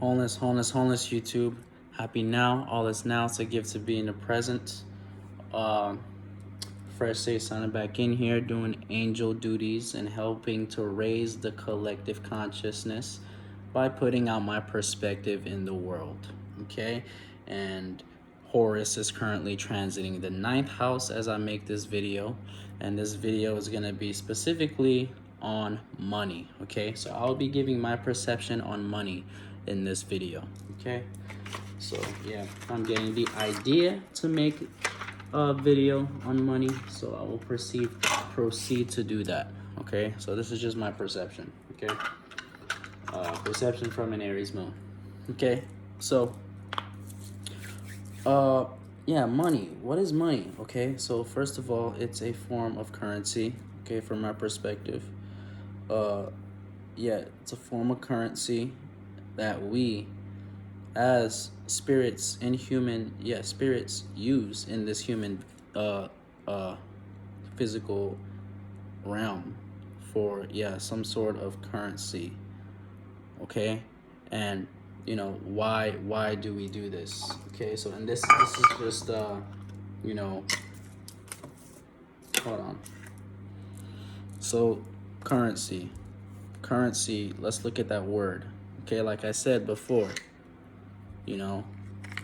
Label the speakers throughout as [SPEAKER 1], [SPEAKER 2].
[SPEAKER 1] Wholeness, wholeness, wholeness, YouTube. Happy now. All is now. It's a gift to be in the present. Uh, Fresh Say signing back in here, doing angel duties and helping to raise the collective consciousness by putting out my perspective in the world. Okay? And Horus is currently transiting the 9th house as I make this video. And this video is going to be specifically on money. Okay? So I'll be giving my perception on money in this video. Okay? So yeah, I'm getting the idea to make a video on money, so I will proceed to do that. Okay, so this is just my perception. Okay, perception from an Aries moon. Okay, so yeah, money. What is money? Okay, so first of all, it's a form of currency. Okay, from my perspective, yeah, it's a form of currency that we as spirits in human spirits use in this human physical realm for some sort of currency. Okay, and why do we do this? Okay, so and this is just hold on. So currency, let's look at that word. Okay, like I said before,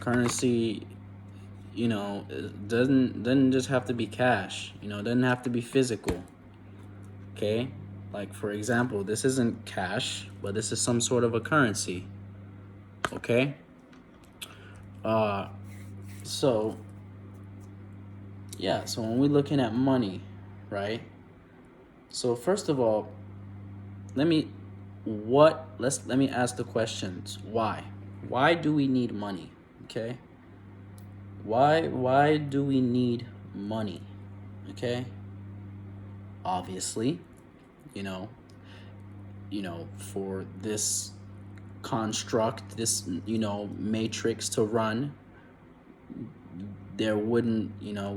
[SPEAKER 1] currency, it doesn't just have to be cash, it doesn't have to be physical. Okay, like for example, this isn't cash, but this is some sort of a currency. Okay, so when we're looking at money, right? So first of all, let me ask the questions. Why do we need money? Okay, why do we need money? Okay, obviously, for this construct, this matrix to run, there wouldn't,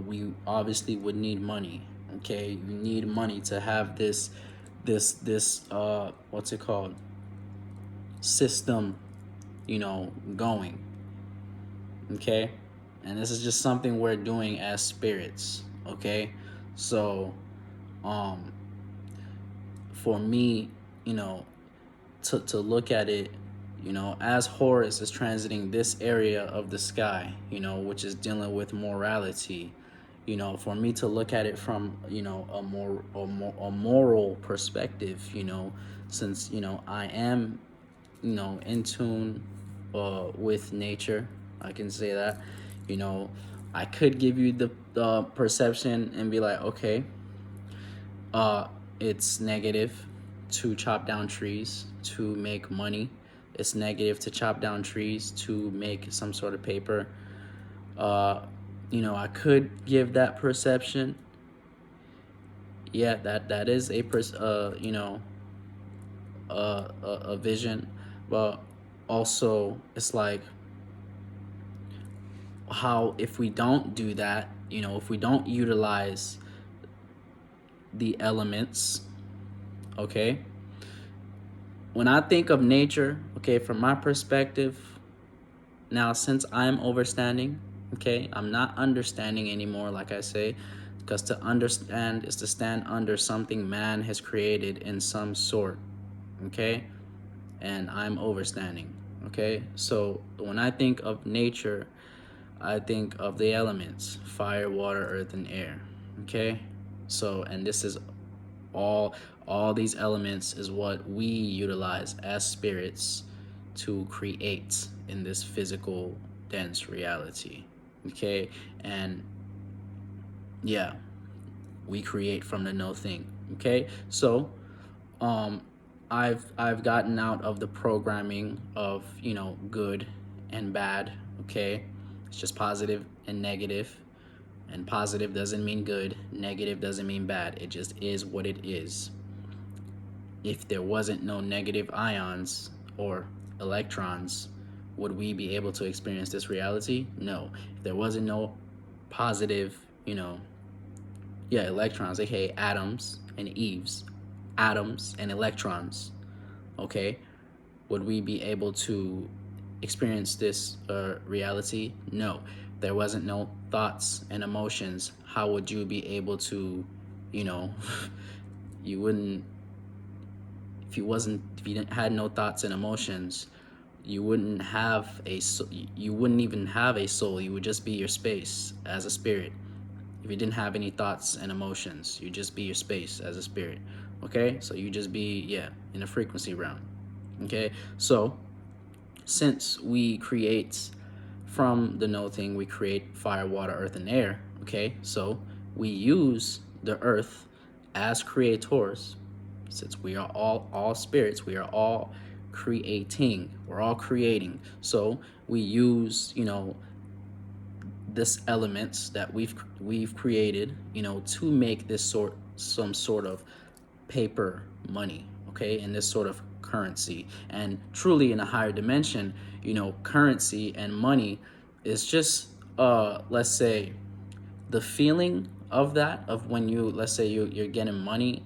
[SPEAKER 1] we obviously would need money. Okay, you need money to have this what's it called, system going. Okay, and this is just something we're doing as spirits. Okay, so for me, to look at it, as Horus is transiting this area of the sky, which is dealing with morality, for me to look at it from a moral perspective, since I am in tune with nature, I can say that. I could give you the perception and be like, okay, it's negative to chop down trees to make money. It's negative to chop down trees to make some sort of paper. I could give that perception. Yeah, that is a a vision, but also it's like, how if we don't do that, if we don't utilize the elements, okay? When I think of nature, okay, from my perspective, now since I'm overstanding, okay, I'm not understanding anymore, like I say, because to understand is to stand under something man has created in some sort, okay? And I'm overstanding, okay? So when I think of nature, I think of the elements: fire, water, earth, and air. Okay, so and this is all these elements is what we utilize as spirits to create in this physical dense reality. Okay, and yeah, we create from the no thing. Okay, so I've gotten out of the programming of good and bad. Okay, it's just positive and negative, and positive doesn't mean good, negative doesn't mean bad. It just is what it is. If there wasn't no negative ions or electrons, would we be able to experience this reality? No. If there wasn't no positive, electrons, aka atoms and eves, atoms and electrons, okay, would we be able to experience this reality? No. There wasn't no thoughts and emotions. How would you be able to, you know, you wouldn't, if you didn't had no thoughts and emotions, you wouldn't have you wouldn't even have a soul. You would just be your space as a spirit. If you didn't have any thoughts and emotions, you just be your space as a spirit. Okay, so you just be, yeah, in a frequency realm. Okay, so since we create from the no thing, we create fire, water, earth, and air. Okay, so we use the earth as creators. Since we are all spirits, we are all creating. We're all creating. So we use, this elements that we've created, to make some sort of paper money, okay, in this sort of currency. And truly, in a higher dimension, currency and money is just, let's say, the feeling of that, of when let's say you're getting money,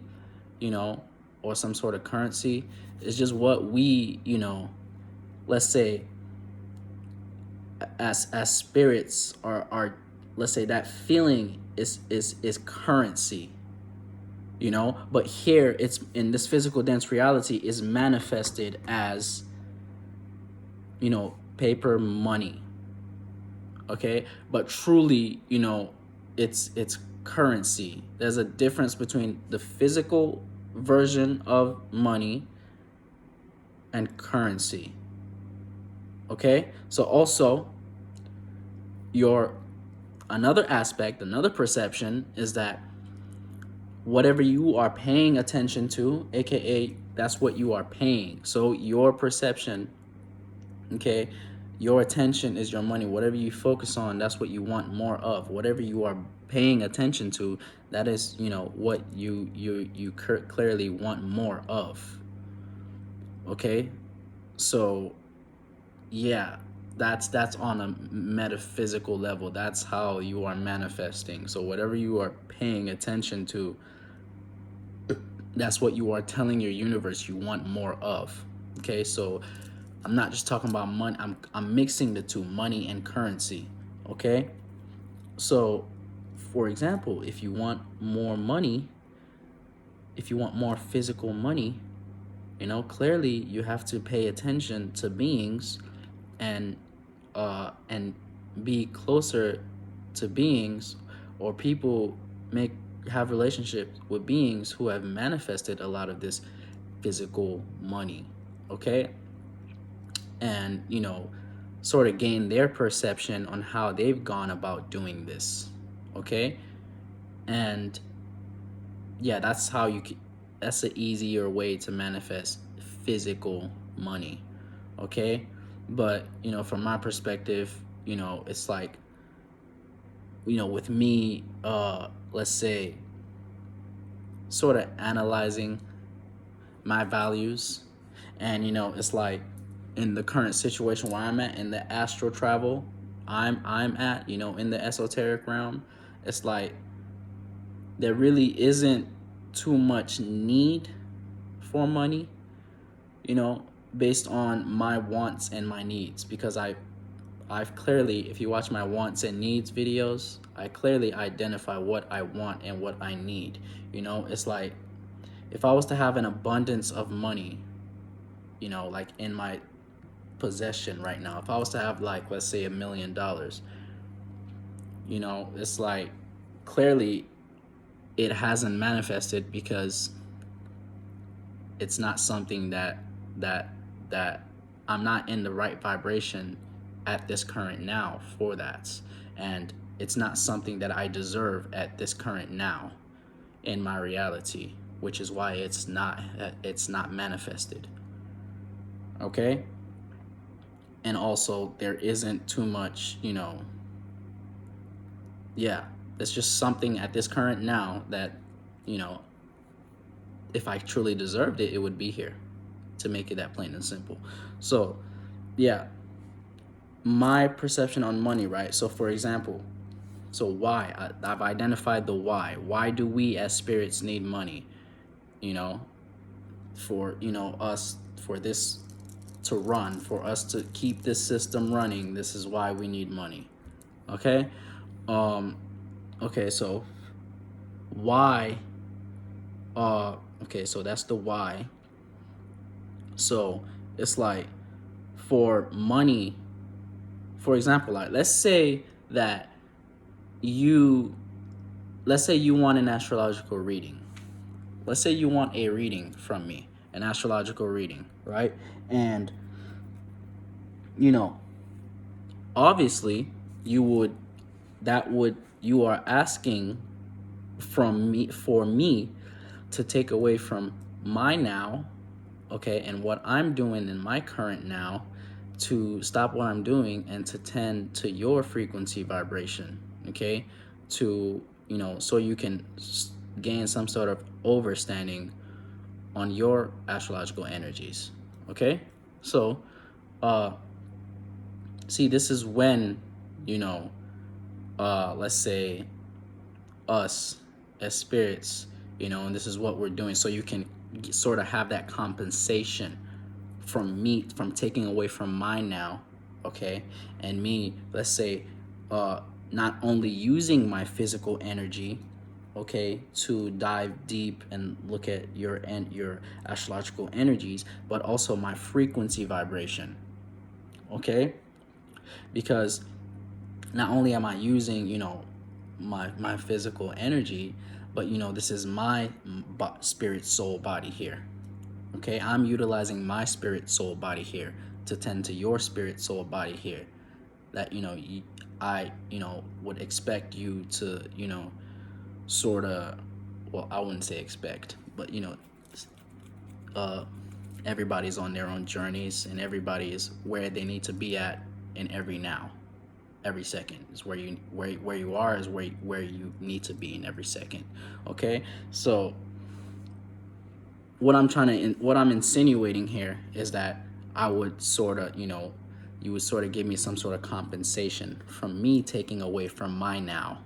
[SPEAKER 1] or some sort of currency, is just what we, let's say, as spirits are, let's say, that feeling is currency, but here, it's in this physical dense reality, is manifested as, paper money. Okay, but truly, it's currency. There's a difference between the physical version of money and currency. Okay, so also, another aspect, another perception, is that whatever you are paying attention to, aka that's what you are paying. So your perception, okay, your attention is your money. Whatever you focus on, that's what you want more of. Whatever you are paying attention to, that is, what you clearly want more of. Okay, so yeah, that's on a metaphysical level. That's how you are manifesting. So whatever you are paying attention to, that's what you are telling your universe you want more of. Okay, so I'm not just talking about money. I'm mixing the two, money and currency. Okay, so for example, if you want more money, if you want more physical money, clearly you have to pay attention to beings, and be closer to beings, or people have relationships with beings who have manifested a lot of this physical money. Okay, and sort of gain their perception on how they've gone about doing this. Okay, and yeah, that's an easier way to manifest physical money. Okay, but from my perspective, it's like, with me, let's say, sort of analyzing my values, and it's like, in the current situation where I'm at, in the astral travel I'm at, in the esoteric realm, it's like there really isn't too much need for money, based on my wants and my needs, because I've clearly, if you watch my wants and needs videos, I clearly identify what I want and what I need. It's like, if I was to have an abundance of money, like in my possession right now, if I was to have, like, let's say $1 million, it's like, clearly it hasn't manifested, because it's not something that I'm not in the right vibration at this current now for that, and it's not something that I deserve at this current now in my reality, which is why it's not manifested. Okay, and also there isn't too much, it's just something at this current now that, if I truly deserved it, it would be here, to make it that plain and simple. So yeah, my perception on money, right? So for example, why? I've identified the why. Why do we as spirits need money? For us, for this to run, for us to keep this system running. This is why we need money. Okay? Okay, so why? Okay, so that's the why. So it's like, for money, for example, like let's say you want an astrological reading. Let's say you want a reading from me, an astrological reading, right? And obviously you are asking for me to take away from my now, okay, and what I'm doing in my current now, to stop what I'm doing and to tend to your frequency vibration, okay, to so you can gain some sort of overstanding on your astrological energies. Okay, so see, this is when let's say us as spirits, and this is what we're doing, so you can sort of have that compensation from me, from taking away from mine now, okay, and me, let's say, not only using my physical energy, okay, to dive deep and look at your astrological energies, but also my frequency vibration, okay, because not only am I using my physical energy, but this is my spirit soul body here. Okay, I'm utilizing my spirit soul body here to tend to your spirit soul body here. That I would expect you to sort of, well, I wouldn't say expect, but everybody's on their own journeys, and everybody is where they need to be at in every now. Every second is where you are is where you need to be in every second. Okay, so what I'm insinuating here is that I would sort of, you would sort of give me some sort of compensation from me taking away from my now,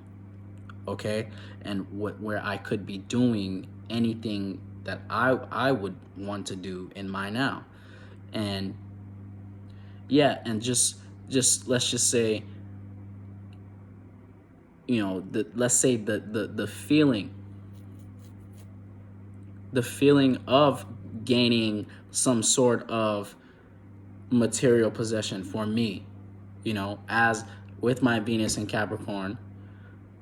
[SPEAKER 1] okay, and where I could be doing anything that I would want to do in my now, and and just let's just say, let's say the feeling of gaining some sort of material possession for me, as with my Venus in Capricorn,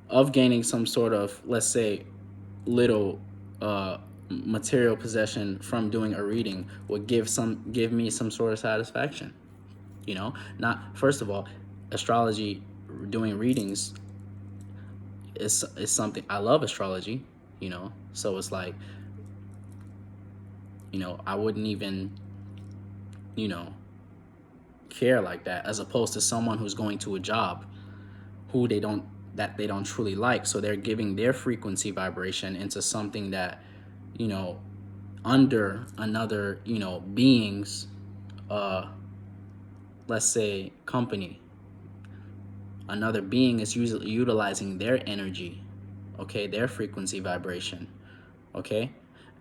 [SPEAKER 1] of gaining some sort of, let's say, little material possession from doing a reading would give me some sort of satisfaction. Not, first of all, astrology, doing readings is something I love. Astrology, so it's like, I wouldn't even care like that, as opposed to someone who's going to a job who they don't truly like, so they're giving their frequency vibration into something that under another being's let's say company. Another being is usually utilizing their energy, okay, their frequency vibration, okay,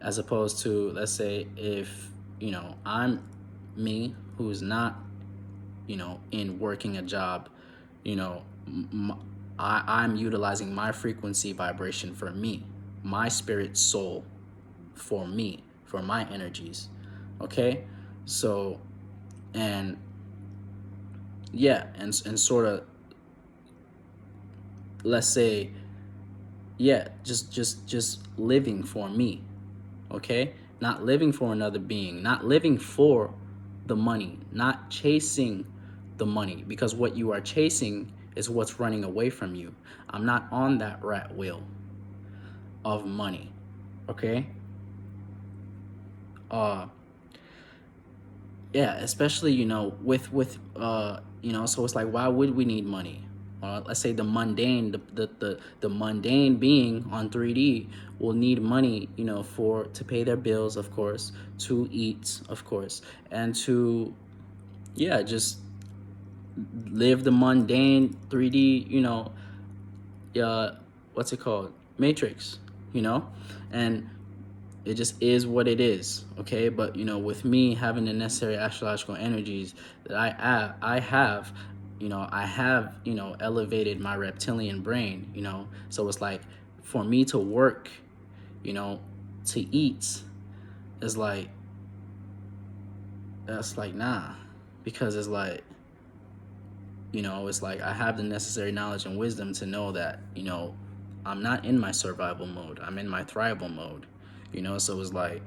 [SPEAKER 1] as opposed to, let's say, if I'm me, who's not in working a job, I'm utilizing my frequency vibration for me, my spirit soul, for me, for my energies, okay, so, and and sort of, let's say, just living for me, okay, not living for another being, not living for the money, not chasing the money, because what you are chasing is what's running away from you. I'm not on that rat wheel of money, okay? Especially with so it's like, why would we need money? Let's say the mundane, the mundane being on 3D will need money, to pay their bills, of course, to eat, of course, and to just live the mundane 3D, what's it called, matrix, and it just is what it is, okay? But, you know, with me having the necessary astrological energies that I have, you know, I have, you know, elevated my reptilian brain, you know? So it's like, for me to work, you know, to eat is like, that's like, nah. Because it's like, you know, it's like I have the necessary knowledge and wisdom to know that, you know, I'm not in my survival mode. I'm in my thrival mode, you know? So it's like,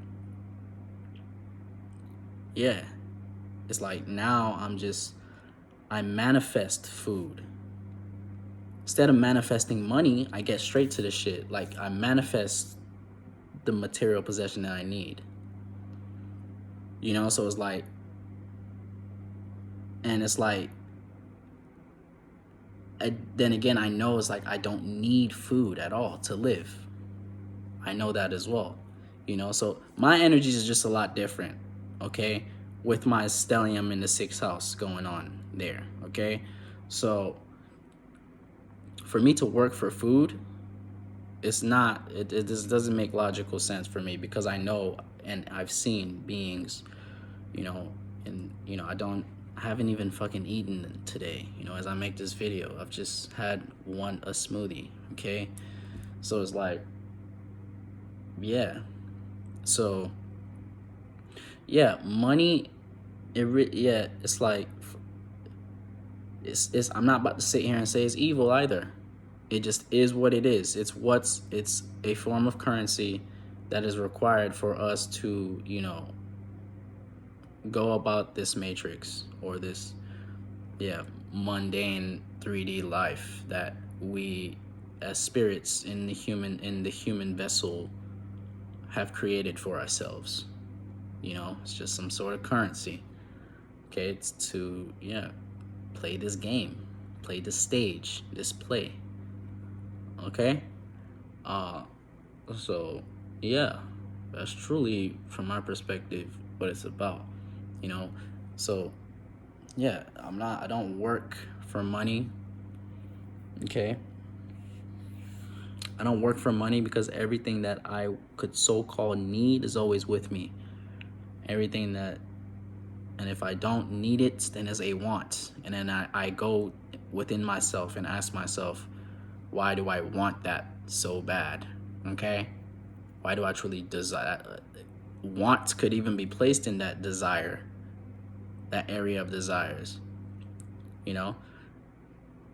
[SPEAKER 1] yeah, it's like now I manifest food. Instead of manifesting money, I get straight to the shit. Like, I manifest the material possession that I need, you know? So it's like, and it's like, then again, I know it's like I don't need food at all to live. I know that as well, you know? So my energies is just a lot different, okay? With my stellium in the 6th house going on there, okay? So for me to work for food, it's not, it just doesn't make logical sense for me, because I know and I've seen beings, you know, and, you know, I haven't even fucking eaten today, you know, as I make this video. I've just had a smoothie, okay? So it's like, yeah. So, yeah, money, yeah, it's like, it's I'm not about to sit here and say it's evil either. It just is what it is. It's a form of currency that is required for us to, you know, go about this matrix, or this, yeah, mundane 3D life that we as spirits in the human vessel have created for ourselves. You know, it's just some sort of currency. Okay, it's to, yeah, play this game, play this stage, this play. Okay? Uh so yeah, that's truly, from my perspective, what it's about. You know? So yeah, I don't work for money. Okay? I don't work for money, because everything that I could so-called need is always with me. Everything that, and if I don't need it, then it's a want. And then I go within myself and ask myself, why do I want that so bad? Okay? Why do I truly desire? Want could even be placed in that desire, that area of desires, you know?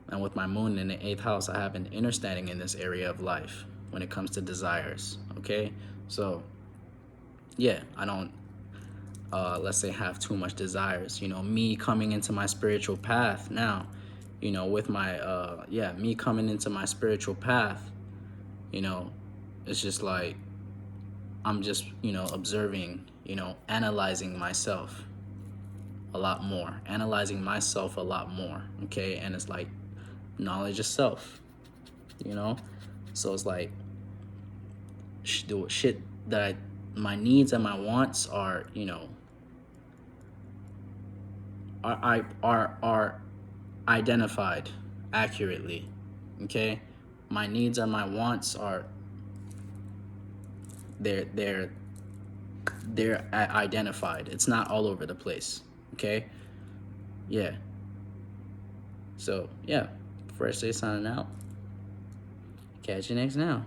[SPEAKER 1] And with my moon in the 8th house, I have an understanding in this area of life when it comes to desires, okay? So, yeah, I don't, let's say, have too much desires. You know, me coming into my spiritual path now, you know, with my, me coming into my spiritual path, you know, it's just like, I'm just, you know, observing, you know, analyzing myself a lot more, okay? And it's like knowledge of self, you know? So it's like, shit that my needs and my wants are, you know, are identified accurately, okay? My needs and my wants are, they're identified. It's not all over the place, okay? Yeah. So, yeah, Fresh Day signing out. Catch you next now.